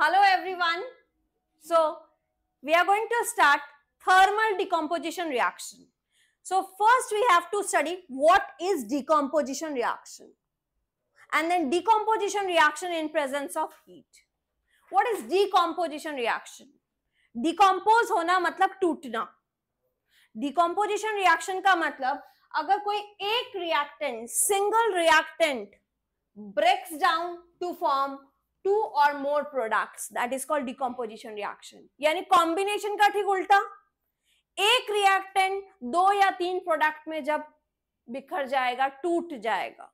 Hello everyone. So we are going to start thermal decomposition reaction. So first we have to study what is decomposition reaction and then decomposition reaction in presence of heat. What is decomposition reaction? Decompose होना मतलब टूटना. Decomposition reaction का मतलब अगर कोई एक reactant, single reactant breaks down to form two or more products, that is called decomposition reaction. यानी combination का ठीक उल्टा, एक reactant दो या तीन product में जब बिखर जाएगा, टूट जाएगा,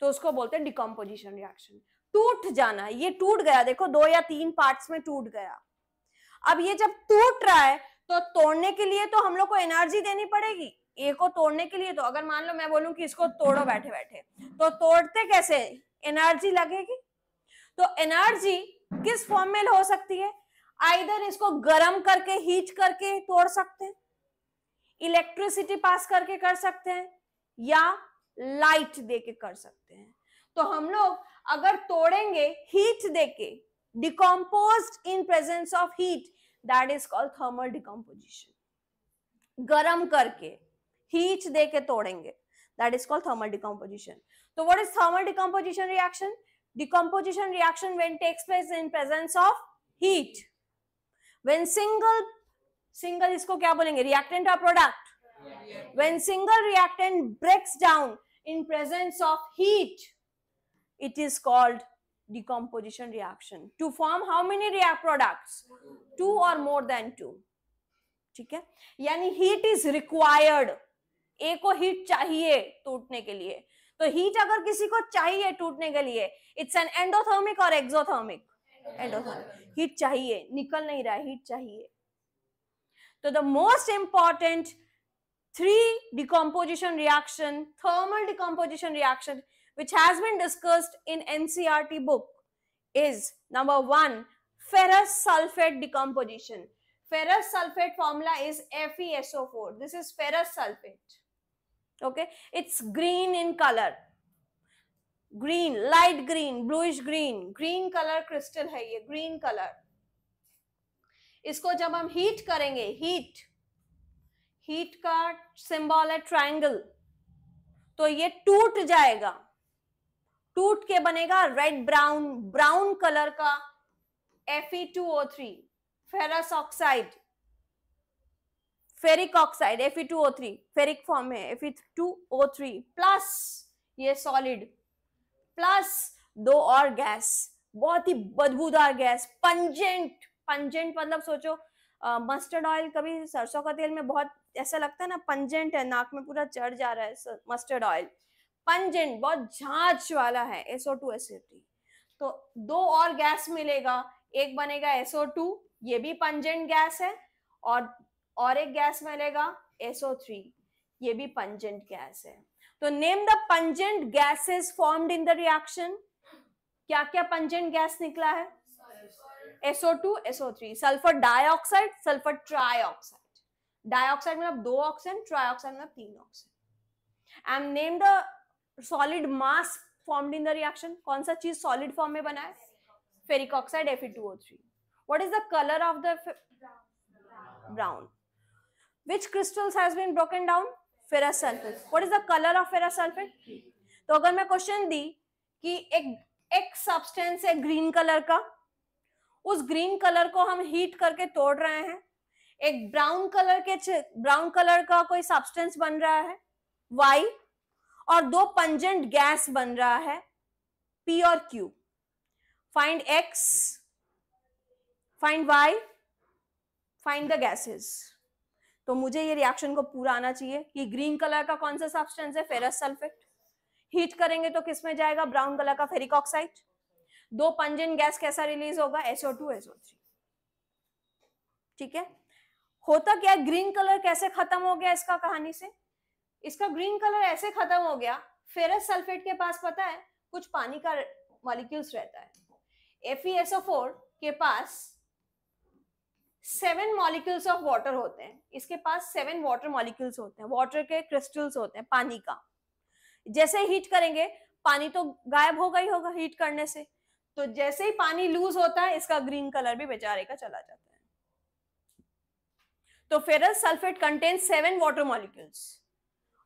तो उसको बोलते हैं decomposition reaction. टूट जाना, ये टूट गया, देखो दो या तीन पार्ट्स में टूट गया. अब ये जब टूट रहा है तो तोड़ने के लिए तो हम लोग को एनर्जी देनी पड़ेगी. ए को तोड़ने के लिए तो अगर मान लो मैं बोलूं कि इसको तोड़ो बैठे बैठे, तो तोड़ते कैसे? एनर्जी लगेगी. तो एनर्जी किस फॉर्म में हो सकती है? आइदर इसको गर्म करके हीट करके तोड़ सकते हैं, इलेक्ट्रिसिटी पास करके कर सकते हैं, या लाइट देके कर सकते हैं. तो हम लोग अगर तोड़ेंगे हीट देके, decomposed in presence of heat, that is called thermal decomposition. गरम करके हीट देके तोड़ेंगे, that is called thermal decomposition. So what is thermal decomposition reaction? Decomposition reaction when takes place in presence of heat. When single इसको क्या बोलेंगे? Reactant or product? When single reactant breaks down in presence of heat, it is called decomposition reaction. To form how many react products? Two or more than two. ठीक है, यानी heat is required. ए को heat चाहिए टूटने के लिए. तो heat अगर किसी को चाहिए टूटने के लिए, इट्स एन एंडोथर्मिक और एक्सोथर्मिक? एंडोथर्मिक. हीट चाहिए, निकल नहीं रहा है, हीट चाहिए. तो the most important three decomposition reaction, thermal decomposition reaction which has been discussed in NCERT book is number 1, ferrous sulfate decomposition. Ferrous sulfate formula is FeSO4. This is ferrous sulfate. Okay, it's green in color, green, light green, bluish green, green color crystal है ये, green color. इसको जब हम heat करेंगे, heat का symbol है triangle, तो ये टूट जाएगा. टूट के बनेगा रेड ब्राउन कलर का Fe2O3, ferrous oxide, ferric oxide, Fe2O3 ferric form में, Fe2O3 प्लस ये सॉलिड, प्लस दो और गैस, बहुत ही बदबूदार गैस, पंजेंट मतलब सोचो मस्टर्ड ऑयल, कभी सरसों का तेल में बहुत ऐसा लगता है ना, पंजेंट है, नाक में पूरा चढ़ जा रहा है मस्टर्ड ऑयल, पंजेंट, बहुत झांझ वाला है, SO2 SO3. तो दो और गैस मिलेगा, एक बनेगा SO2, ये भी पंजेंट गैस है, और एक गैस मिलेगा SO3, ये भी पंजेंट गैस है. तो name the pungent gases formed in the reaction. क्या क्या पंजेंट गैस निकला है? SO2 SO3, sulphur dioxide, sulphur trioxide. Dioxide मतलब दो ऑक्सीजन, ट्राइऑक्साइड मतलब तीन oxygen. And name the solid mass formed in the reaction. कौन सा चीज सॉलिड फॉर्म में बना है? Ferric oxide Fe2O3. What is the color of the brown? Which crystals has been broken down? Ferrous sulfate. What is the color of ferrous sulfate? तो अगर मैं question दी कि एक सब्सटेंस है ग्रीन कलर का, उस ग्रीन कलर को हम हीट करके तोड़ रहे हैं, एक ब्राउन कलर का कोई सब्सटेंस बन रहा है Y, और दो पंजेंट गैस बन रहा है P और Q. Find X, find Y, find the gases. तो मुझे ये रिएक्शन को पूरा आना चाहिए कि ग्रीन कलर का कौन सा सब्सटेंस है? Ferrous sulphate. हीट करेंगे तो किस में जाएगा? ब्राउन कलर का फेरिक ऑक्साइड. दो पंजेंट गैस कैसा रिलीज होगा? SO2 SO3. ठीक है. होता क्या, ग्रीन कलर कैसे खत्म हो गया इसका कहानी से? इसका ग्रीन कलर ऐसे खत्म हो गया, फेरस सल्फेट के पास पता है कुछ पानी का मॉलिक्यूल्स रहता है. FeSO4 के पास 7 मॉलिक्यूल्स ऑफ वाटर होते हैं, इसके पास 7 वाटर मॉलिक्यूल्स होते हैं, वाटर के क्रिस्टल्स होते हैं पानी का. जैसे हीट करेंगे पानी तो गायब होगा ही होगा हीट करने से, तो जैसे ही पानी लूज होता है इसका ग्रीन कलर भी बेचारे का चला जाता है। तो ferrous sulphate contains 7 water molecules,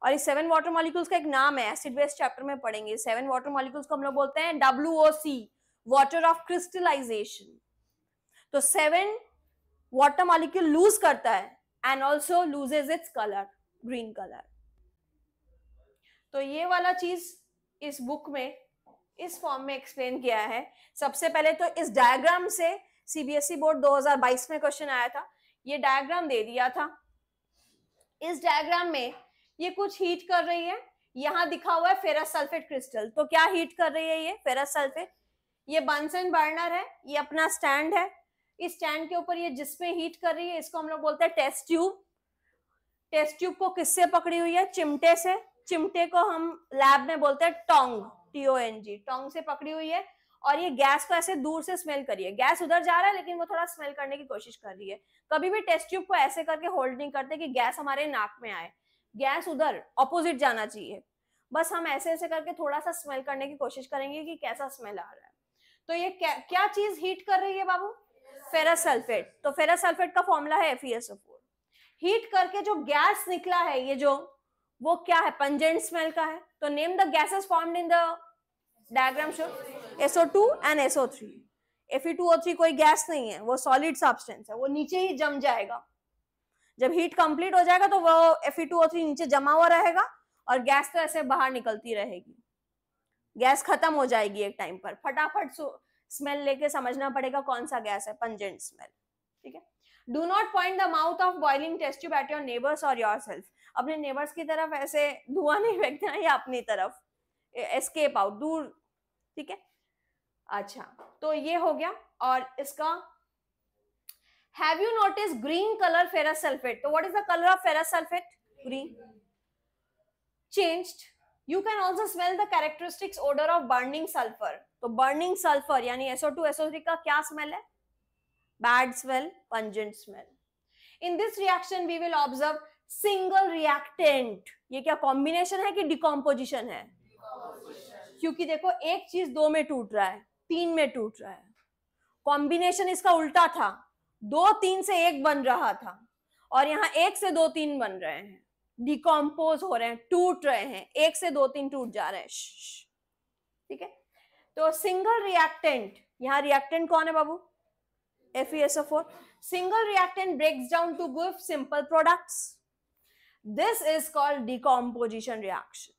और इस 7 वाटर मॉलिक्यूल्स का एक नाम है, एसिड बेस चैप्टर में पढ़ेंगे। 7 वाटर मॉलिक्यूल्स को हम लोग बोलते हैं WOC, वाटर ऑफ क्रिस्टलाइजेशन। तो 7 वाटर मॉलिक्यूल लूज करता है and also loses its colour, green colour. तो ये वाला चीज इस बुक में इस फॉर्म में एक्सप्लेन किया है। सबसे पहले तो इस डायग्राम से सीबीएसई बोर्ड 2022 में क्वेश्चन आया था, ये डायग्राम दे दिया था। इस डायग्राम में ये कुछ हीट कर रही है, यहां दिखा हुआ है फेरस सल्फेट क्रिस्टल। तो क्या हीट कर रही है ये फेरस सल्फेट? ये बंसन बर्नर है, ये अपना स्टैंड है, इस स्टैंड के ऊपर ये जिसमें हीट कर रही है इसको हम लोग बोलते हैं टेस्ट ट्यूब। टेस्ट ट्यूब को किससे पकड़ी हुई है? चिमटे से। चिमटे को हम लैब में बोलते हैं टोंग, TONG, टोंग से पकड़ी हुई है। और ये गैस को ऐसे दूर से स्मेल करिए, गैस उधर जा रहा है लेकिन वो थोड़ा स्मेल करने की कोशिश कर रही है। कभी भी टेस्ट ट्यूब को ऐसे करके होल्ड नहीं करते कि गैस हमारे नाक में आए, गैस उधर ऑपोजिट जाना चाहिए। बस हम ऐसे ऐसे करके थोड़ा सा स्मेल करने की कोशिश करेंगे कि कैसा स्मेल आ रहा है। तो ये क्या चीज हीट कर रही है बाबू? Ferrous sulphate. तो फेरस सल्फेट का फॉर्मूला है FeSO4। हीट करके जो गैस निकला है ये जो, वो क्या है? पंजेंट स्मेल का है। तो name the gases formed in the diagram show. SO2 and SO3। Fe2O3 कोई गैस नहीं है, वो सॉलिड सब्सटेंस है, वो नीचे ही जम जाएगा। जब हीट कंप्लीट हो जाएगा तो वो Fe2O3 नीचे जमा हुआ रहेगा और गैस तो ऐसे बाहर निकलती रहेगी। गैस खत्म हो जाएगी एक टाइम पर, फटाफट स्मेल लेके समझना पड़ेगा कौन सा गैस है, पंजेंट स्मेल। ठीक है। Do not point the mouth of boiling test tube at your neighbours और योरसेल्फ। अपने नेबर्स की तरफ ऐसे धुआं नहीं फेंकना या अपनी तरफ, एस्केप आउट, दूर। ठीक है। अच्छा, तो ये हो गया। और इसका have you notice green colour ferrous sulphate? तो what is the colour of ferrous sulphate? Green. Changed. You can also smell the characteristics odor of burning sulfur. तो burning sulfur यानी SO2 SO3 का क्या स्मेल है? Bad smell, pungent smell. In this reaction we will observe single reactant. ये क्या combination है कि decomposition है? क्योंकि देखो एक चीज 2 में टूट रहा है, 3 में टूट रहा है। कॉम्बिनेशन इसका उल्टा था, 2 3 से 1 बन रहा था और यहाँ 1 से 2 3 बन रहे हैं, डिकम्पोज हो रहे हैं, टूट रहे हैं, 1 से 2 3 टूट जा रहे हैं। ठीक है। तो सिंगल रिएक्टेंट, यहाँ रिएक्टेंट कौन है बाबू? FeSO4. Single reactant breaks down to give simple products. This is called decomposition reaction.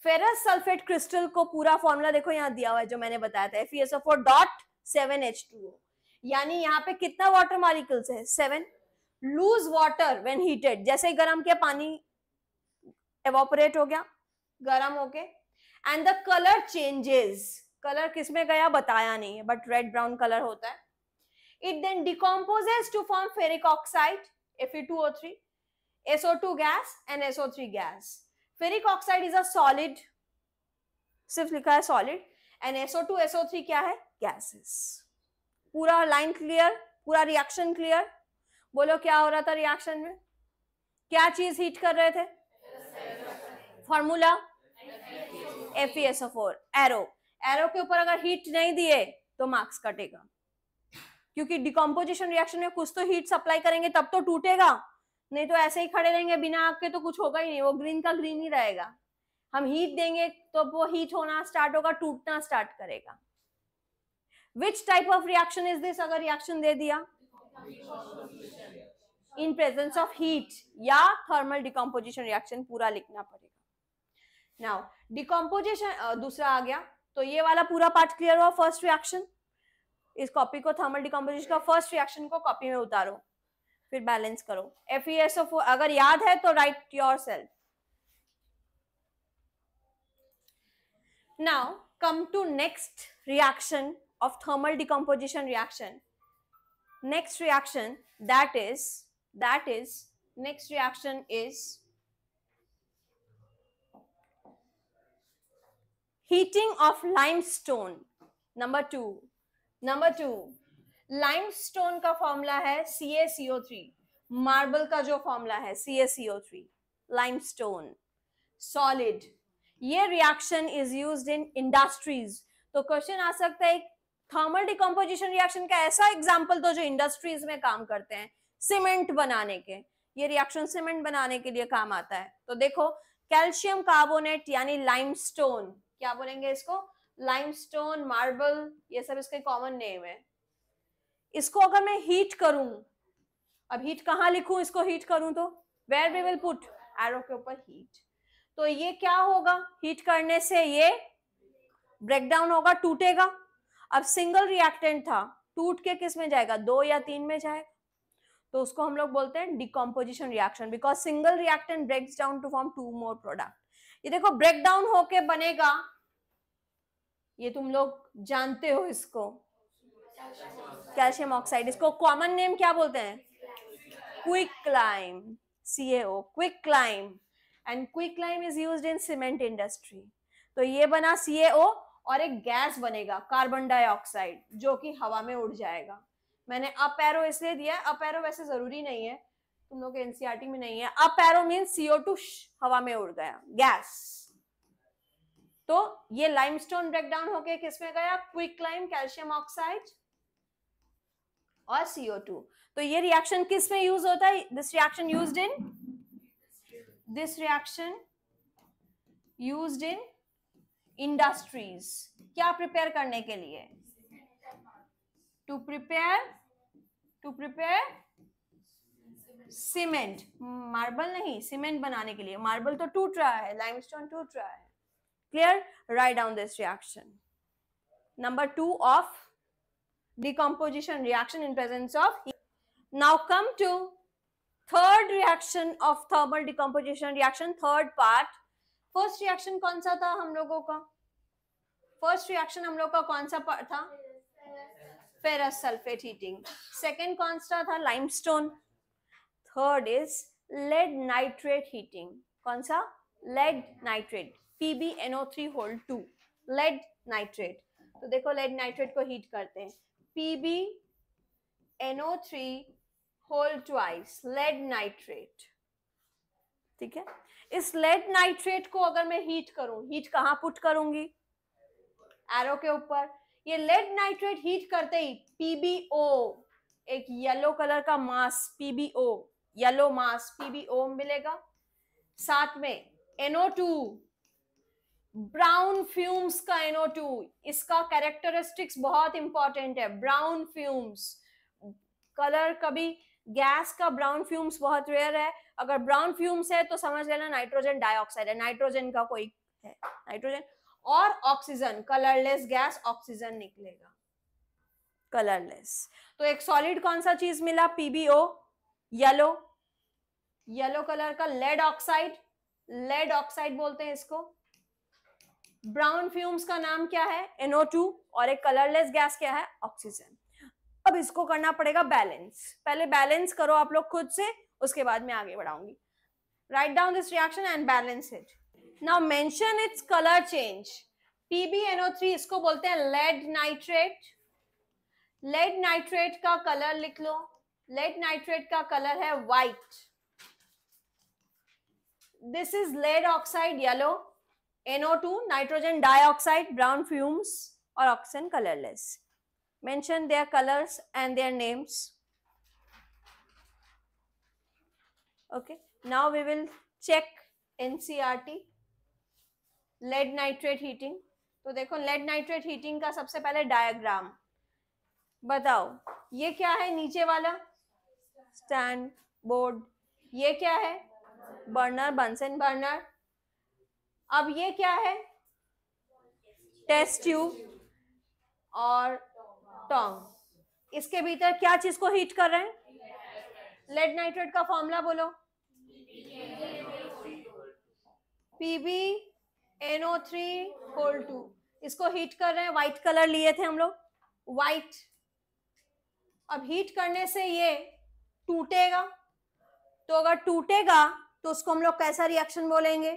Ferrous sulphate crystal को पूरा फॉर्मूला देखो यहाँ दिया हुआ है जो मैंने बताया था, FeSO4.7H2O। यानी यहाँ पे कितना वाटर मॉलिक्यूल्स है? 7। लूज वाटर व्हेन हीटेड, जैसे ही गर्म किया पानी एवापोरेट हो गया गर्म होके, and the colour changes. Colour किसमें गया बताया नहीं है, बट रेड ब्राउन कलर होता है। It then decomposes to form ferric oxide Fe2O3, SO2 gas and SO3 gas. Ferric oxide is a solid, सिर्फ लिखा है सॉलिड, एंड SO2 SO3 क्या है? गैसेस। पूरा लाइन क्लियर, पूरा रिएक्शन क्लियर? बोलो क्या हो रहा था रिएक्शन में? क्या चीज हीट कर रहे थे? Formula FeSO4। एरो, एरो के ऊपर अगर हीट नहीं दिए तो मार्क्स कटेगा, क्योंकि डिकम्पोजिशन रिएक्शन में कुछ तो हीट सप्लाई करेंगे तब तो टूटेगा, नहीं तो ऐसे ही खड़े रहेंगे बिना आग के तो कुछ होगा ही नहीं, वो ग्रीन का ग्रीन ही रहेगा। हम हीट देंगे तो वो हीट होना स्टार्ट होगा, टूटना स्टार्ट करेगा। Which type of reaction is this? अगर रिएक्शन दे दिया इन प्रेजेंस ऑफ हीट या थर्मल डिकम्पोजिशन रिएक्शन, पूरा लिखना पड़ेगा। नाउ डिकम्पोजिशन दूसरा आ गया, तो ये वाला पूरा पार्ट क्लियर हुआ। फर्स्ट रिएक्शन, इस कॉपी को थर्मल डिकम्पोजिशन का फर्स्ट रिएक्शन को कॉपी में उतारो, फिर बैलेंस करो। FeSO4 अगर याद है तो write yourself. Now come to next reaction of thermal decomposition reaction. Next reaction next reaction is heating of limestone. Number two limestone का फॉर्मूला है CaCO3। मार्बल का जो फॉर्मूला है CaCO3। limestone solid। ये reaction is used in industries. तो question आ सकता है thermal decomposition reaction का ऐसा एग्जाम्पल तो जो इंडस्ट्रीज में काम करते हैं सीमेंट बनाने के, ये रिएक्शन सीमेंट बनाने के लिए काम आता है। तो देखो कैल्शियम कार्बोनेट यानी लाइमस्टोन, क्या बोलेंगे इसको, लाइमस्टोन, मार्बल, ये सब इसके कॉमन नेम है। इसको अगर मैं हीट करूं, अब हीट कहां लिखूं, इसको हीट करूं तो where we will put, arrow के ऊपर हीट। तो ये क्या होगा, हीट करने से ये ब्रेक डाउन होगा, टूटेगा। अब सिंगल रिएक्टेंट था, टूट के किस में जाएगा, 2 या 3 में जाएगा, तो उसको हम लोग बोलते हैं decomposition reaction, because single reactant breaks down to form 2 more product. ये देखो ब्रेक डाउन होके बनेगा, ये तुम लोग जानते हो इसको, कैल्शियम ऑक्साइड, इसको कॉमन नेम क्या बोलते हैं, quicklime, CaO, quicklime, and quicklime is used in cement industry. तो ये बना CaO और एक गैस बनेगा कार्बन डाइऑक्साइड जो कि हवा में उड़ जाएगा। मैंने अप एरो इसलिए दिया है, अप एरो वैसे जरूरी नहीं है, तुम लोग के एनसीईआरटी में नहीं है। अप एरो मींस CO2 हवा में उड़ गया, गैस। तो ये लाइमस्टोन ब्रेकडाउन होके किस में गया, क्विकलाइम, कैल्शियम ऑक्साइड और CO2। तो ये रिएक्शन किस में यूज होता है, this reaction used in industries, क्या प्रिपेयर करने के लिए, टू प्रिपेयर सीमेंट, मार्बल नहीं, सीमेंट बनाने के लिए। मार्बल तो टूट रहा है, लाइमस्टोन टूट रहा है। Clear, right down this reaction. Number 2 of decomposition reaction in presence of heat. Now come to third reaction of thermal decomposition reaction, third part. First reaction कौन सा था हम लोगों का, फर्स्ट रिएक्शन हम लोग का कौन सा था, फेरस सल्फेट हीटिंग। सेकेंड कौन सा था, limestone. Third is lead nitrate heating, कौन सा, lead nitrate, PbNO3 lead nitrate. तो देखो लेड नाइट्रेट को हीट करते हैं, PbNO3 लेड नाइट्रेट, ठीक है। इस लेड नाइट्रेट को अगर मैं हीट करूं, हीट कहां पुट करूंगी, एरो के ऊपर। ये लेड नाइट्रेट हीट करते ही PbO, एक येलो कलर का मास PbO, येलो मास PbO मिलेगा, साथ में NO2, ब्राउन फ्यूम्स का NO2। इसका कैरेक्टरिस्टिक्स बहुत इंपॉर्टेंट है, ब्राउन फ्यूम्स, कलर कभी गैस का ब्राउन फ्यूम्स बहुत रेयर है, अगर ब्राउन फ्यूम्स है तो समझ लेना नाइट्रोजन डाइऑक्साइड है, नाइट्रोजन का कोई है, नाइट्रोजन और ऑक्सीजन, कलरलेस गैस, ऑक्सीजन निकलेगा कलरलेस। तो एक सॉलिड कौन सा चीज मिला, PbO, येलो कलर का लेड ऑक्साइड बोलते हैं इसको। ब्राउन फ्यूम्स का नाम क्या है, NO2, और एक कलरलेस गैस क्या है, ऑक्सीजन। अब इसको करना पड़ेगा बैलेंस, पहले बैलेंस करो आप लोग खुद से, उसके बाद मैं आगे बढ़ाऊंगी। Write down this reaction and balance it. Now mention its colour change. PbNO3 इसको बोलते हैं लेड नाइट्रेट। लेड नाइट्रेट का कलर लिख लो, लेड नाइट्रेट का कलर है white. This is lead oxide yellow, NO2 nitrogen dioxide, brown fumes और oxygen colourless. Mention their colors and their names. Okay, now we will check NCERT lead nitrate heating. तो देखो lead nitrate heating का सबसे पहले diagram बताओ, ये क्या है नीचे वाला, स्टैंड बोर्ड, ये क्या है, बर्नर, बंसन बर्नर। अब ये क्या है, टेस्ट ट्यूब और टोंग। इसके भीतर क्या चीज को हीट कर रहे हैं, लेड नाइट्रेट का फॉर्मूला बोलो, PbNO3 इसको हीट कर रहे हैं, व्हाइट कलर लिए थे हम लोग, व्हाइट। अब हीट करने से ये टूटेगा, तो अगर टूटेगा तो उसको हम लोग कैसा रिएक्शन बोलेंगे,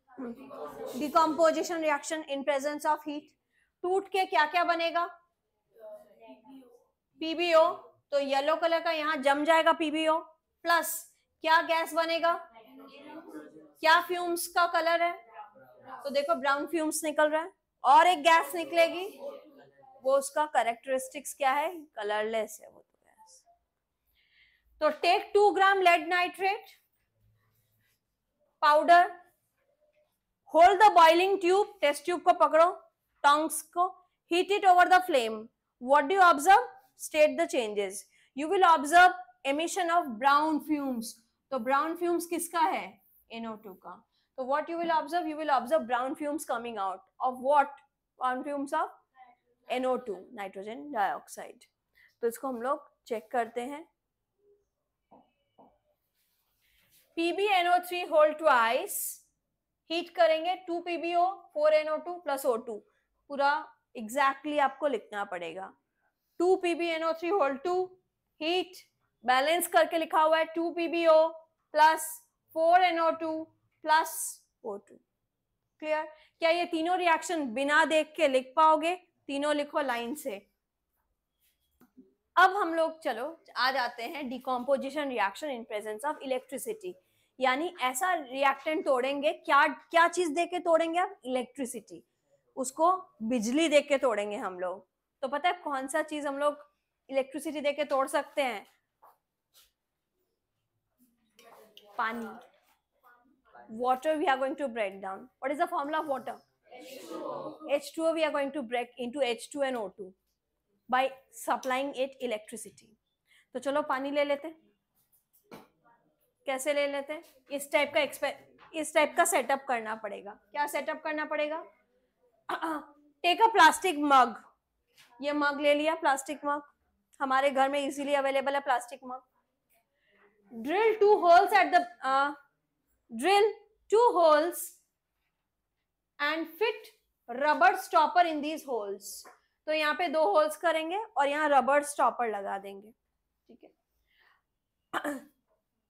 decomposition reaction in presence of heat. टूट के क्या क्या बनेगा, PbO, तो येलो कलर का यहां जम जाएगा PbO, प्लस क्या गैस बनेगा, क्या फ्यूम्स का कलर है, तो देखो ब्राउन फ्यूम्स निकल रहा है, और एक गैस निकलेगी, वो उसका कैरेक्टरिस्टिक्स क्या है, कलरलेस है वो तो गैस। तो take 2 gram lead nitrate powder, hold the boiling tube, test tube को पकड़ो, टंग्स को, heat it over the flame, what do you observe, state the changes, you will observe emission of brown fumes. तो brown fumes किसका है, NO2 का। तो what you will observe, you will observe brown fumes coming out of what, brown fumes of NO2, nitrogen dioxide. तो इसको हम लोग check करते हैं। PbNO3 होल ट्वाइस, हीट करेंगे 2 PbO 4 NO2 प्लस O2, पूरा एग्जैक्टली आपको लिखना पड़ेगा। 2 PbNO3 होल 2, हीट बैलेंस करके लिखा हुआ है 2 PbO plus 4 NO2 plus O2। Clear? क्या ये तीनों रिएक्शन बिना देख के लिख पाओगे? तीनों लिखो लाइन से। अब हम लोग चलो आ जाते हैं decomposition reaction in presence of electricity, यानी ऐसा रिएक्टेंट तोड़ेंगे, क्या क्या चीज देके तोड़ेंगे आप, इलेक्ट्रिसिटी, उसको बिजली देके तोड़ेंगे हम लोग। तो पता है कौन सा चीज हम लोग इलेक्ट्रिसिटी देके तोड़ सकते हैं, पानी। water we are going to break down, what is the formula of water, H2O we are going to break into H2 and O2 by supplying it electricity। तो चलो पानी ले लेते हैं। कैसे ले लेते हैं, इस टाइप का सेटअप करना पड़ेगा। क्या सेटअप करना पड़ेगा, टेक अ प्लास्टिक मग, ये मग ले लिया, प्लास्टिक मग हमारे घर में इजीली अवेलेबल है plastic mug. Drill 2 holes at the drill 2 holes and fit rubber stopper in these holes। तो यहाँ पे 2 होल्स करेंगे और यहाँ रबर स्टॉपर लगा देंगे, ठीक है।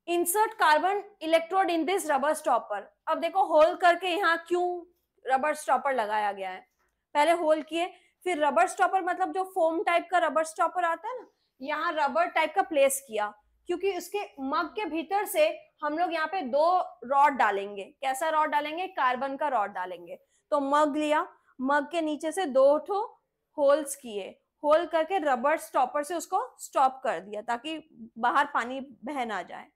Insert carbon electrode in this rubber stopper. अब देखो होल करके यहाँ क्यों रबर स्टॉपर लगाया गया है, पहले होल किए फिर रबर स्टॉपर, मतलब जो फोम टाइप का रबर स्टॉपर आता है ना, यहाँ रबर टाइप का प्लेस किया, क्योंकि उसके मग के भीतर से हम लोग यहाँ पे 2 रॉड डालेंगे। कैसा रॉड डालेंगे, कार्बन का रॉड डालेंगे। तो मग लिया, मग के नीचे से 2 ठो होल्स किए, होल करके रबर स्टॉपर से उसको स्टॉप कर दिया ताकि बाहर पानी बह ना जाए।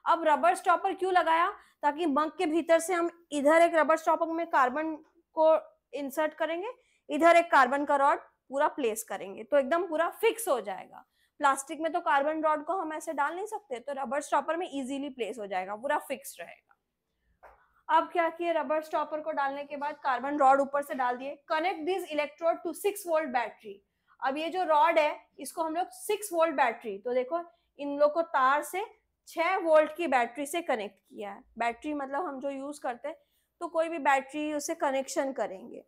अब रबर स्टॉपर क्यों लगाया, ताकि मग के भीतर से हम इधर एक रबर स्टॉपर में कार्बन को इंसर्ट करेंगे, इधर एक कार्बन का रॉड पूरा प्लेस करेंगे, तो एकदम पूरा फिक्स हो जाएगा। प्लास्टिक में तो कार्बन रॉड को हम ऐसे डाल नहीं सकते, तो रबर स्टॉपर में इजीली प्लेस हो जाएगा, पूरा फिक्स रहेगा। अब क्या किए, रबर स्टॉपर को डालने के बाद कार्बन रॉड ऊपर से डाल दिए। Connect this electrode to 6 volt battery. अब ये जो रॉड है इसको हम लोग 6 वोल्ट बैटरी, तो देखो इन लोग को तार से 6 वोल्ट की बैटरी से कनेक्ट किया है। बैटरी मतलब हम जो यूज करते हैं, तो कोई भी बैटरी उसे कनेक्शन करेंगे,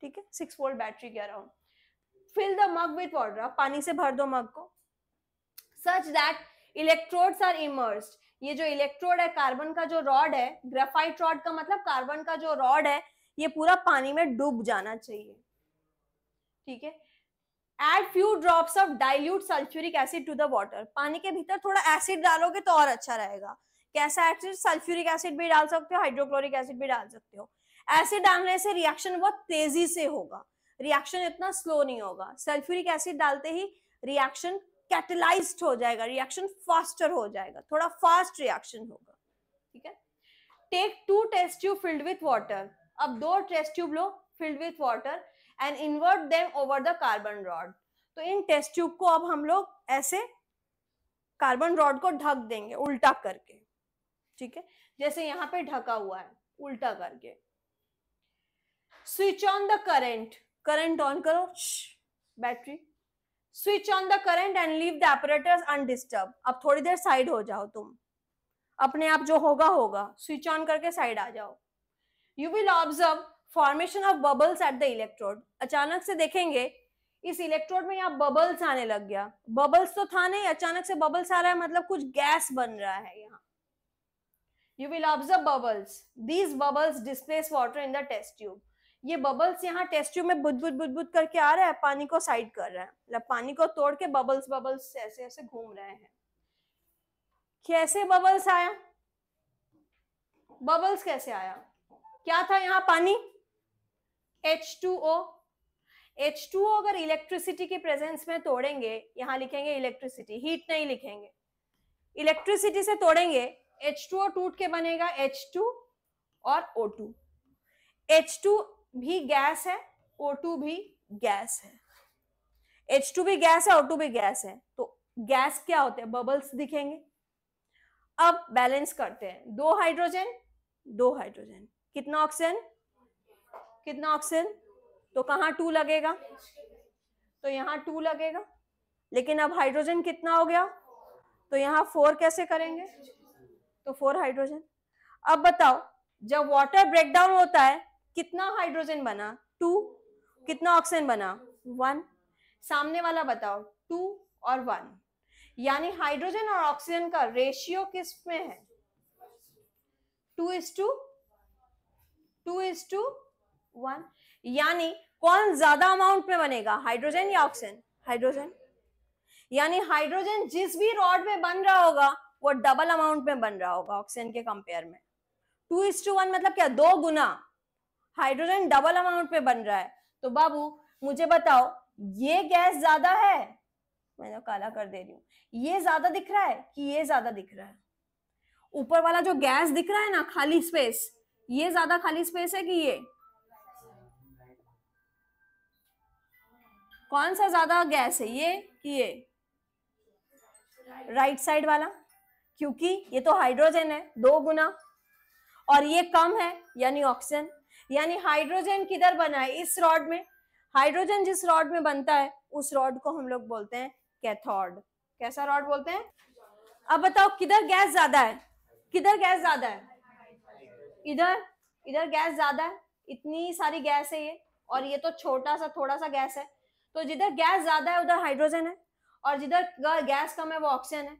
ठीक है, 6 वोल्ट बैटरी के around. Fill the mug with water, पानी से भर दो मग को, such that electrodes are immersed. ये जो इलेक्ट्रोड है, कार्बन का जो रॉड है, ग्रेफाइट रॉड का मतलब कार्बन का जो रॉड है, ये पूरा पानी में डूब जाना चाहिए, ठीक है। Add few drops of dilute sulphuric acid to the water. पानी के भीतर थोड़ा एसिड डालोगे तो और अच्छा रहेगा। कैसा एसिड, सल्फ्यूरिक एसिड भी डाल सकते हो, हाइड्रोक्लोरिक एसिड भी डाल सकते हो। एसिड डालने से रिएक्शन बहुत तेजी से होगा, रिएक्शन इतना स्लो नहीं होगा। सल्फ्यूरिक एसिड डालते ही रिएक्शन कैटलाइज्ड हो जाएगा, रिएक्शन फास्टर हो जाएगा, थोड़ा फास्ट रिएक्शन होगा, ठीक है। Take 2 test tube filled with water. अब 2 टेस्ट ट्यूब लो filled with water and invert them over the carbon rod. तो इन टेस्ट ट्यूब को अब हम लोग ऐसे कार्बन रॉड को ढक देंगे उल्टा करके, ठीक है, जैसे यहाँ पे ढका हुआ है उल्टा करके। Switch on the current, current on करो, battery, switch on the current and leave the apparatus undisturb. अब थोड़ी देर साइड हो जाओ तुम, अपने आप जो होगा होगा, स्विच ऑन करके साइड आ जाओ। You will observe formation of bubbles at the electrode. अचानक से देखेंगे इस इलेक्ट्रोड में यहाँ बबल्स आने लग गया। बबल्स तो था नहीं, अचानक से बबल्स आ रहा है, मतलब कुछ गैस बन रहा है यहाँ। You will observe bubbles, these bubbles displace water in the test tube. ये बबल्स यहाँ टेस्ट ट्यूब में बुद बुद बुद बुद करके आ रहा है, पानी को साइड कर रहा है, मतलब पानी को तोड़ के बबल्स बबल्स ऐसे ऐसे घूम रहे हैं। कैसे बबल्स आया, बबल्स कैसे आया, क्या था यहाँ पानी, H2O, H2O अगर इलेक्ट्रिसिटी के प्रेजेंस में तोड़ेंगे, यहां लिखेंगे इलेक्ट्रिसिटी, हीट नहीं लिखेंगे, इलेक्ट्रिसिटी से तोड़ेंगे, H2O टूट के बनेगा H2 और O2। H2 भी गैस है, O2 भी गैस है, H2 भी गैस है, O2 भी गैस है, तो गैस क्या होते हैं, बबल्स दिखेंगे। अब बैलेंस करते हैं, दो हाइड्रोजन, दो हाइड्रोजन, कितना ऑक्सीजन, कितना ऑक्सीजन, तो कहां 2 लगेगा, तो यहां 2 लगेगा, लेकिन अब हाइड्रोजन कितना हो गया, तो यहां 4 कैसे करेंगे, तो 4 हाइड्रोजन। अब बताओ जब वाटर ब्रेकडाउन होता है कितना हाइड्रोजन बना, 2, कितना ऑक्सीजन बना, 1, सामने वाला बताओ 2 और 1, यानी हाइड्रोजन और ऑक्सीजन का रेशियो किस में है, 2:1, यानी कौन ज्यादा अमाउंट में बनेगा, हाइड्रोजन या ऑक्सीजन, हाइड्रोजन, यानी हाइड्रोजन जिस भी रॉड में बन रहा होगा वो डबल अमाउंट में बन रहा होगा ऑक्सीजन के कंपेयर में। 2:1 मतलब क्या, 2 गुना, हाइड्रोजन डबल अमाउंट में बन रहा है। तो बाबू मुझे बताओ ये गैस ज्यादा है, मैंने काला कर दे रही हूँ, ये ज्यादा दिख रहा है कि ये ज्यादा दिख रहा है, ऊपर वाला जो गैस दिख रहा है ना खाली स्पेस, ये ज्यादा खाली स्पेस है कि ये, कौन सा ज्यादा गैस है, ये कि ये, राइट साइड वाला, क्योंकि ये तो हाइड्रोजन है 2 गुना और ये कम है यानी ऑक्सीजन, यानी हाइड्रोजन किधर बना है, इस रॉड में, हाइड्रोजन जिस रॉड में बनता है उस रॉड को हम लोग बोलते हैं कैथोड। कैसा रॉड बोलते हैं। अब बताओ किधर गैस ज्यादा है, किधर गैस ज्यादा है, इधर, इधर गैस ज्यादा है, इतनी सारी गैस है ये, और ये तो छोटा सा थोड़ा सा गैस है, तो जिधर गैस ज्यादा है उधर हाइड्रोजन है और जिधर गैस कम है वो ऑक्सीजन है।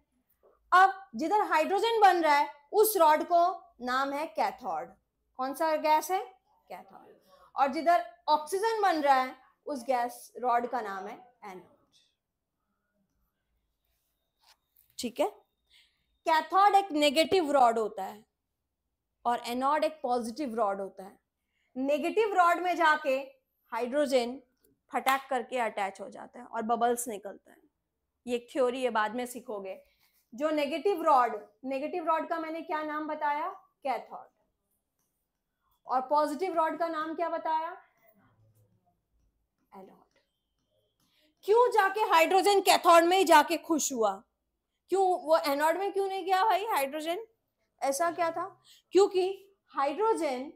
अब जिधर हाइड्रोजन बन रहा है उस रॉड को नाम है कैथोड, कौन सा गैस है, कैथोड, और जिधर ऑक्सीजन बन रहा है उस गैस रॉड का नाम है एनोड। ठीक है, कैथोड एक नेगेटिव रॉड होता है और एनोड एक पॉजिटिव रॉड होता है। नेगेटिव रॉड में जाके हाइड्रोजन फटाक करके अटैच हो जाता है और बबल्स निकलता है, ये एक थ्योरी है, बाद में सीखोगे। जो नेगेटिव रॉड का मैंने क्या नाम बताया, कैथोड, और पॉजिटिव रॉड का नाम क्या बताया, एनोड। क्यों जाके हाइड्रोजन कैथोड में ही जाके खुश हुआ, क्यों वो एनोड में क्यों नहीं गया भाई हाइड्रोजन, ऐसा क्या था, क्योंकि हाइड्रोजन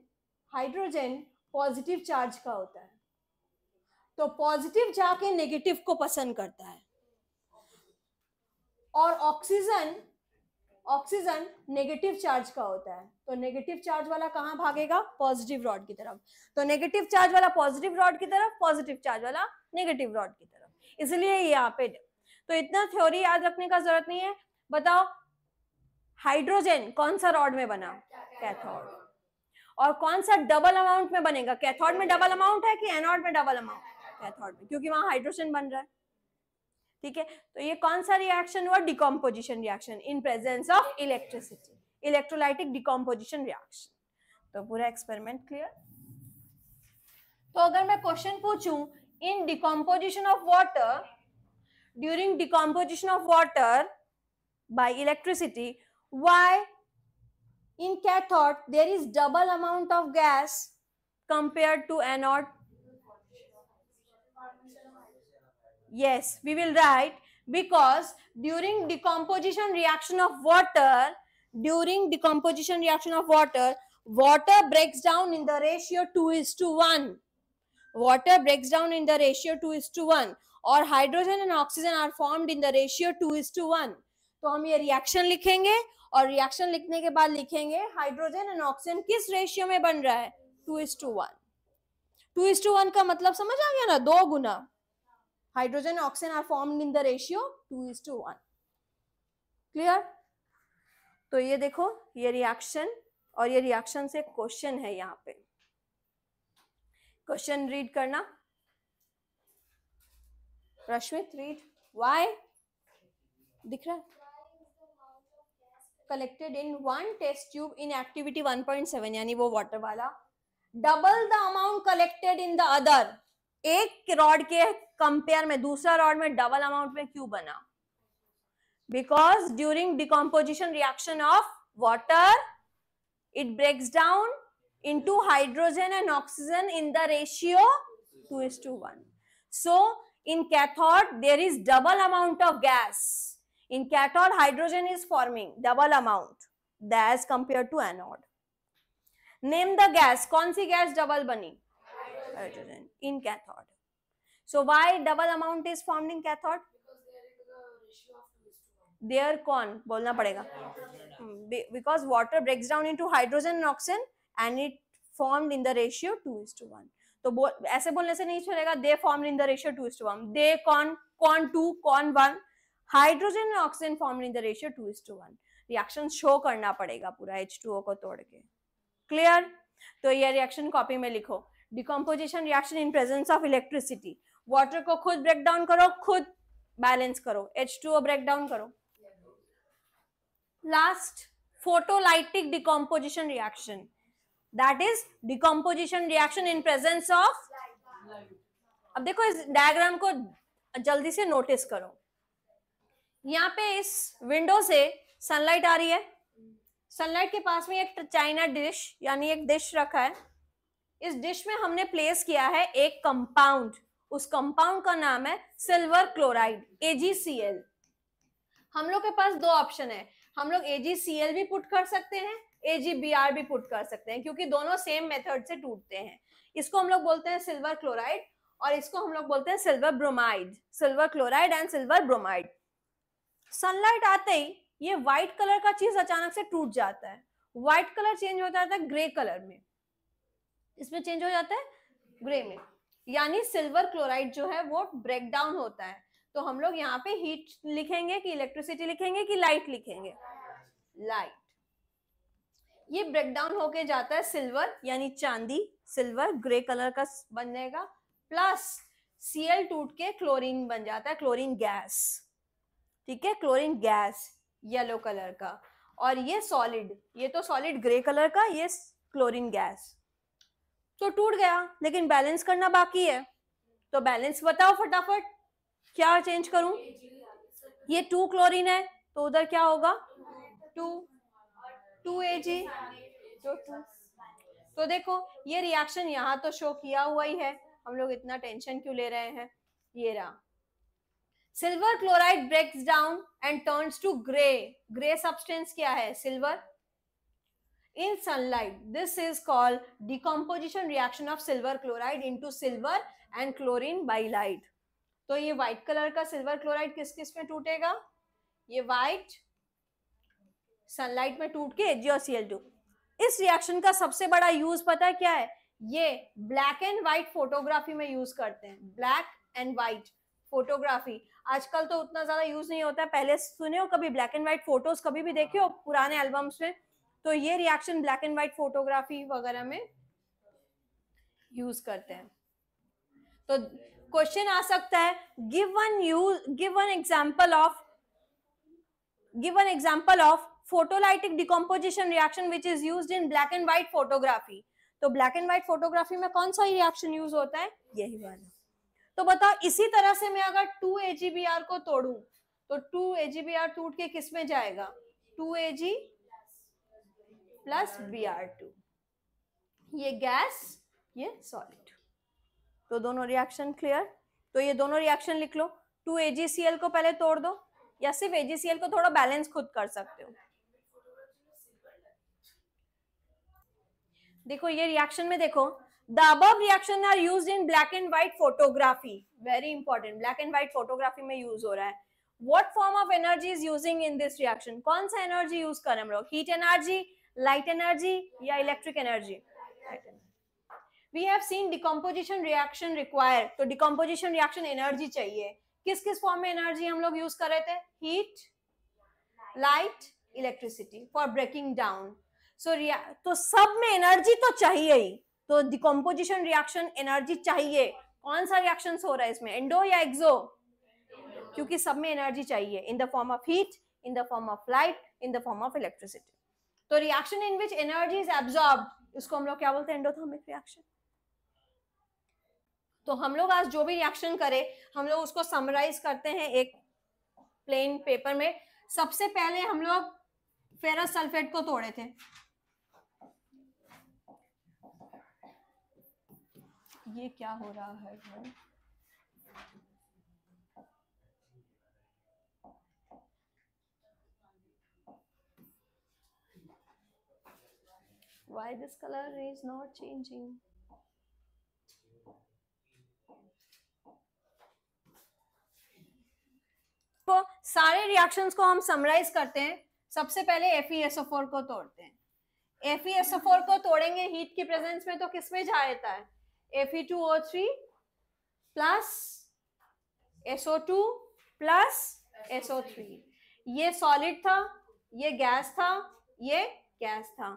पॉजिटिव चार्ज का होता है, तो पॉजिटिव जाके नेगेटिव को पसंद करता है, और ऑक्सीजन नेगेटिव चार्ज का होता है, तो नेगेटिव चार्ज वाला कहां भागेगा, पॉजिटिव रॉड की तरफ, तो नेगेटिव चार्ज वाला पॉजिटिव रॉड की तरफ, पॉजिटिव चार्ज वाला नेगेटिव रॉड की तरफ, इसलिए यहाँ पे। तो इतना थ्योरी याद रखने का जरूरत नहीं है। बताओ हाइड्रोजन कौन सा रॉड में बना, कैथोड, और कौन सा डबल अमाउंट में बनेगा, कैथोड में डबल अमाउंट है कि एनोड में डबल अमाउंट, कैथोड में, क्योंकि वहां हाइड्रोजन बन रहा है। ठीक है, तो ये कौन सा रिएक्शन हुआ, decomposition reaction in presence of electricity, electrolytic decomposition reaction. तो पूरा एक्सपेरिमेंट क्लियर। तो अगर मैं क्वेश्चन पूछूं, in decomposition of water, during decomposition of water by electricity, why in cathode there is double amount of gas compared to anode? Yes, we will write, because during decomposition reaction of water, water breaks down in the ratio 2:1, water breaks down in the ratio 2:1, और hydrogen and oxygen are formed in the ratio 2:1। तो हम ये reaction लिखेंगे और reaction लिखने के बाद लिखेंगे हाइड्रोजन एंड ऑक्सीजन किस रेशियो में बन रहा है, 2:1। 2:1 का मतलब समझ आ गया ना, 2 गुना, hydrogen oxygen are formed in the ratio 2:1। Clear. तो ये देखो ये रिएक्शन, और ये रिएक्शन से क्वेश्चन है, यहाँ पे क्वेश्चन रीड करना, रश्मित रीड, व्हाई दिख रहा है, collected in one test tube in activity 1.7, यानी वो वाटर वाला double the amount collected in the other, एक रॉड के कंपेयर में दूसरा रॉड में डबल अमाउंट में क्यों बना? Because during decomposition reaction of water it breaks down into hydrogen and oxygen in the ratio 2:1. So in cathode there is double amount of gas. In cathode hydrogen is forming double amount as compared to anode. Name the gas. कौन सी gas double बनी? Hydrogen in cathode. So why double amount is formed in cathode? There कौन बोलना पड़ेगा? Because water breaks down into hydrogen and oxygen and it formed in the ratio 2:1. तो ऐसे बोलने से नहीं चलेगा they formed in the ratio 2:1. they con 2 con 1, hydrogen और oxygen formed in the ratio 2:1. Reaction show करना पड़ेगा पूरा H2O को तोड़ के. क्लियर? तो ये रिएक्शन कॉपी में लिखो. Decomposition reaction in presence of electricity. Water को खुद ब्रेक डाउन करो, खुद बैलेंस करो, H2O ब्रेक डाउन करो. Last, photolytic decomposition reaction, that is decomposition reaction in presence of. अब देखो इस डायग्राम को जल्दी से नोटिस करो. यहाँ पे इस विंडो से सनलाइट आ रही है. सनलाइट के पास में एक चाइना डिश यानी एक डिश रखा है. इस डिश में हमने प्लेस किया है एक कंपाउंड. उस कंपाउंड का नाम है सिल्वर क्लोराइड, AgCl. हम लोग के पास दो ऑप्शन है. हम लोग AgCl भी पुट कर सकते हैं, AgBr भी पुट कर सकते हैं, क्योंकि दोनों सेम मेथड से टूटते हैं. इसको हम लोग बोलते हैं सिल्वर क्लोराइड और इसको हम लोग बोलते हैं silver bromide. Silver chloride and silver bromide. Sunlight आते ही ये व्हाइट कलर का चीज अचानक से टूट जाता है. व्हाइट कलर चेंज हो जाता है ग्रे कलर में, इसमें चेंज हो जाता है ग्रे में, यानी सिल्वर क्लोराइड जो है वो ब्रेक डाउन होता है. तो हम लोग यहाँ पे हीट लिखेंगे कि इलेक्ट्रिसिटी लिखेंगे कि लाइट लिखेंगे? लाइट. ये ब्रेक डाउन होके जाता है सिल्वर यानी चांदी, सिल्वर ग्रे कलर का बनेगा, प्लस Cl टूट के क्लोरीन बन जाता है, क्लोरीन गैस. ठीक है, क्लोरीन गैस येलो कलर का. और ये सॉलिड, ये तो सॉलिड ग्रे कलर का, ये क्लोरीन गैस. तो टूट गया, लेकिन बैलेंस करना बाकी है. तो बैलेंस बताओ फटाफट, क्या चेंज करूं? ये 2 क्लोरीन है तो उधर क्या होगा? 2 Ag. तो देखो ये रिएक्शन यहाँ तो शो किया हुआ ही है, हम लोग इतना टेंशन क्यों ले रहे हैं? ये रहा. Silver chloride breaks down and turns to grey. Grey substance क्या है? Silver. In sunlight, this is called decomposition reaction of silver chloride into silver and chlorine by light. तो ये व्हाइट कलर का सिल्वर क्लोराइड किस किस में टूटेगा? ये व्हाइट सनलाइट में टूट के AgCl2. इस रिएक्शन का सबसे बड़ा यूज पता है क्या है? ये ब्लैक एंड व्हाइट फोटोग्राफी में यूज करते हैं. ब्लैक एंड व्हाइट फोटोग्राफी आजकल तो उतना ज्यादा यूज नहीं होता है. पहले सुने हो कभी ब्लैक एंड व्हाइट फोटोज, कभी भी देखे हो पुराने एल्बम्स में? तो ये reaction black and white photography वगैरह में यूज करते हैं. तो क्वेश्चन आ सकता है, give one example of photolytic decomposition reaction which is used in black and white photography. तो ब्लैक एंड व्हाइट फोटोग्राफी में कौन सा रिएक्शन यूज होता है? यही वाला. तो बताओ, इसी तरह से मैं अगर 2 AgBr को तोड़ूं तो 2 AgBr टूट के किस में जाएगा? 2 Ag प्लस Br2. ये गैस, ये सॉलिड. तो दोनों रिएक्शन क्लियर. तो ये दोनों रिएक्शन लिख लो. 2 AgCl को पहले तोड़ दो, या सिर्फ AgCl को थोड़ा बैलेंस खुद कर सकते हो. देखो ये रिएक्शन में देखो, the above reaction are used in black and white photography. Very important, black and white photography में यूज हो रहा है. What form of energy is using in this reaction? कौन सा एनर्जी यूज कर रहे हैं हम लोग? हीट एनर्जी, लाइट एनर्जी या electric energy? We have seen decomposition reaction required. तो decomposition reaction एनर्जी चाहिए. किस किस फॉर्म में एनर्जी हम लोग यूज कर रहे थे? Heat, light, electricity for breaking down. तो सब में एनर्जी तो चाहिए ही. तो डिकम्पोजिशन रिएक्शन एनर्जी चाहिए. कौन सा रिएक्शन हो रहा है इसमें? एंडो या एक्सो? क्योंकि सब में एनर्जी चाहिए, in the form of heat, in the form of light, in the form of electricity. तो reaction in which energy is absorbed इसको हम लोग क्या बोलते हैं, एंडोथर्मिक रिएक्शन। तो हम लोग आज जो भी रिएक्शन करे हम लोग उसको समराइज करते हैं एक प्लेन पेपर में। सबसे पहले हम लोग फेरस सल्फेट को तोड़े थे, ये क्या हो रहा है भाई, why this color is not changing? तो सारे रिएक्शंस को हम समराइज करते हैं। सबसे पहले FeSO4 को तोड़ते हैं। FeSO4 को तोड़ेंगे हीट की प्रेजेंस में तो किसमें जाता है, Fe2O3 plus SO2 plus SO3। ये सॉलिड था, ये गैस था, ये गैस था।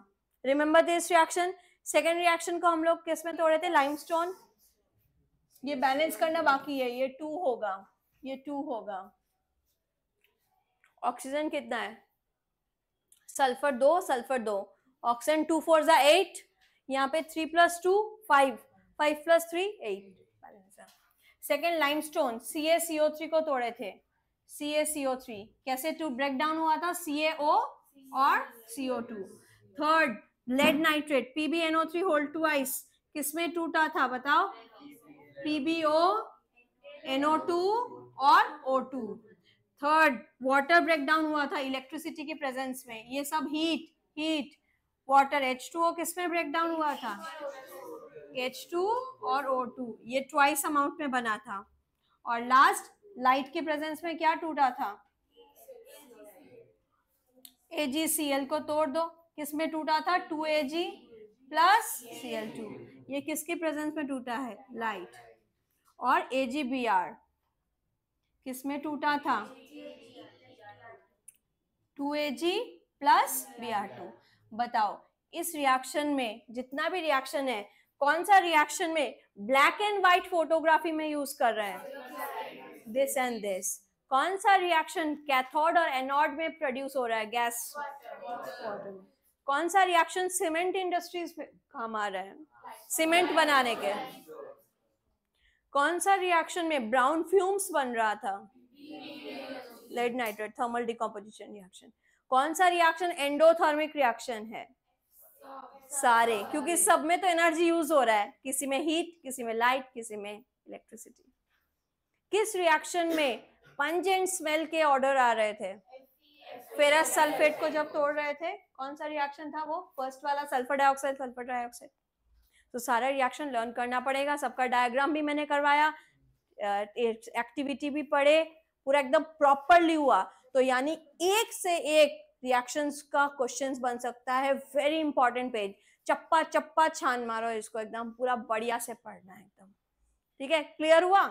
Remember this reaction. Second reaction को हम लोग किस में तोड़े थे, लाइमस्टोन। ये बैलेंस करना बाकी है, ये 2 होगा, ये 2 होगा। ऑक्सीजन कितना है, सल्फर 2 सल्फर 2, ऑक्सीजन 2 4 जा 8, यहाँ पे 3 + 2 5, 5 + 3 8। सेकेंड लाइमस्टोन, CaCO3 को तोड़े थे, CaCO3 कैसे टू ब्रेक डाउन हुआ था, CaO और CO2। Third lead nitrate, PbNO3 whole twice, किसमें टूटा था बताओ, PbO NO2 और O2। Third water break down हुआ था इलेक्ट्रिसिटी के प्रेजेंस में, ये सब हीट वाटर H2O किसमें ब्रेक डाउन हुआ था, H2 और O2, ये ट्वाइस अमाउंट में बना था। और लास्ट लाइट के प्रेजेंस में क्या टूटा था, AgCl को तोड़ दो, किसमें टूटा था, 2Ag प्लस Cl2, ये किसके प्रेजेंस में टूटा है, लाइट। और AgBr किसमें टूटा था, 2Ag प्लस Br2। बताओ इस रिएक्शन में जितना भी रिएक्शन है कौन सा रिएक्शन में ब्लैक एंड व्हाइट फोटोग्राफी में यूज कर रहे हैं, दिस एंड दिस। कौन सा रिएक्शन कैथोड और एनोड में प्रोड्यूस हो रहा है, गैस वाटर में। कौन सा रिएक्शन सीमेंट इंडस्ट्रीज में काम आ रहा है, सीमेंट बनाने के। कौन सा रिएक्शन में ब्राउन फ्यूम्स बन रहा था, lead nitrate thermal decomposition reaction. कौन सा रिएक्शन एंडोथर्मिक रिएक्शन है, सारे, क्योंकि सब में तो एनर्जी यूज हो रहा है, किसी में हीट, किसी में लाइट, किसी में इलेक्ट्रिसिटी। किस रिएक्शन में पंजेंट स्मेल के ऑर्डर आ रहे थे, फेरस सल्फेट को जब तोड़ रहे थे, कौन सा रिएक्शन था वो, फर्स्ट वाला, सल्फर डाइऑक्साइड। तो सारा रिएक्शन लर्न करना पड़ेगा, सबका डायग्राम भी मैंने करवाया, एक्टिविटी भी पढ़े, पूरा एकदम प्रॉपरली हुआ। तो यानी एक से एक रिएक्शंस का क्वेश्चंस बन सकता है, वेरी इंपॉर्टेंट पेज, चप्पा चप्पा छान मारो इसको, एकदम पूरा बढ़िया से पढ़ना है एकदम, ठीक है, क्लियर हुआ।